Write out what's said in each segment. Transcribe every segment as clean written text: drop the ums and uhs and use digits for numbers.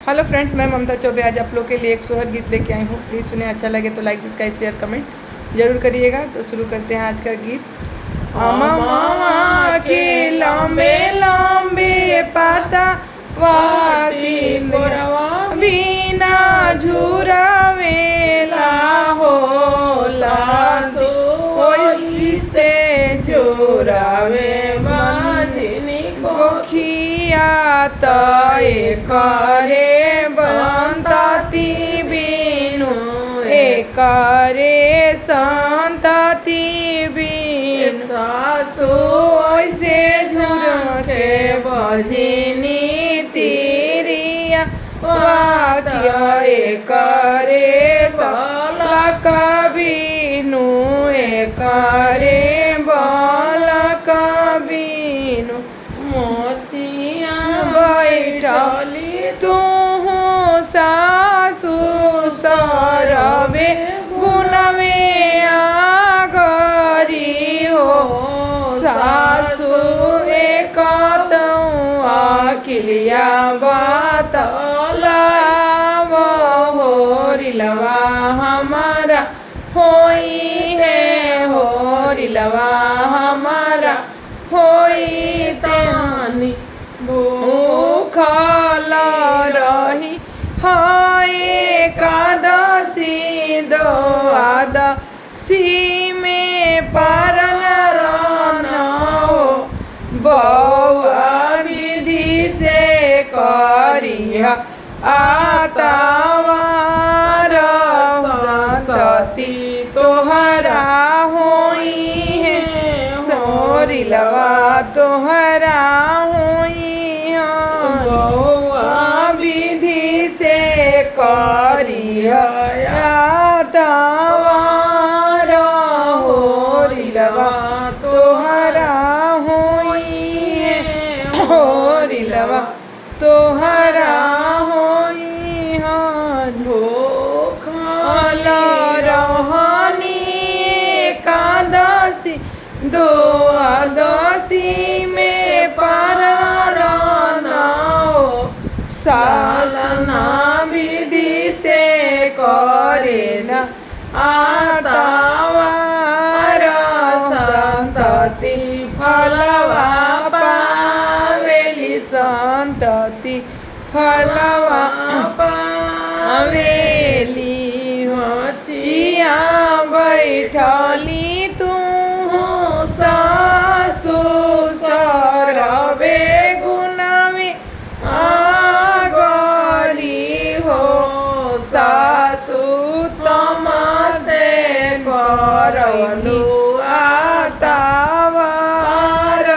Hello friends, मैं ममता चौबे आज आप लोग के लिए एक सोहर गीत लेके आई हूँ। प्लीज़ सुने, अच्छा लगे तो लाइक सब्सक्राइब शेयर कमेंट जरूर करिएगा। तो शुरू करते हैं आज का गीत। मामा के लंबे लंबे पाता वाकी बिना झुरवेला होला से झुरवे कोखिया तय करे बंतति बिनु एकरे संतति बिनु सासु ऐसे झुरके बजनी तीरिया वाक्य एकरे सलक बिनु एकरे बलक बिनु मोतिया बैठली तू सासु सरवे गुणवे आगरी हो सासु एक अकिलिया बतला होरिलवा हमारा होई है होरिलवा हमारा होई तेनी भूखल रही हाय एकादशी द्वादशी में पारन रहना हो बउआ विधि से करिया आतावार संतति तोहरा होई है सोरिलवा तोहरा होई बउआ विधि से करिया आतावार होरिलवा तोहरा होई है होरिलवा तोहरा होई भूखल रहनी एकादशी द्वादशी में पारना हो सासना विधि से करे न आतावार संतति फलवा पावेली संतति फलवा पावेली होचिया बैठली तू सासु सरवे गुणवे आगरी हो सासु तमसे करलू आतावार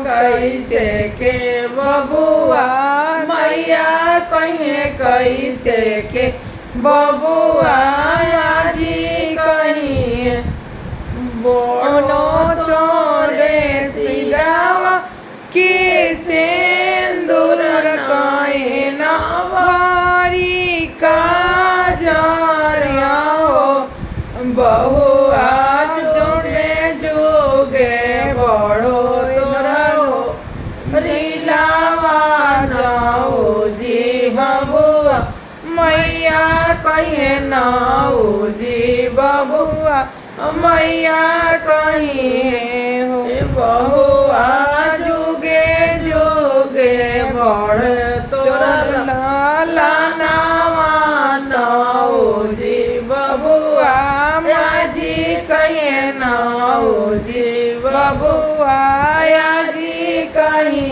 कैसे के बबुआ मैया कहे कैसे के बबुआ जी कहीं बोलो तोरे सिरावा के सिंदूर कहे न भारी काजरिया हो बहुआ जोड़े जोगे बड़ो तोरा हो रिलावा नाओ जी हबुआ मैया कहे नाओ जी बबुआ मैया कहीं हो बहुआ जुगे जुगे बड़ तोरा लाला नावा नाओ जी बबुआ जी कहीं नाओ जी बबुआ जी कहीं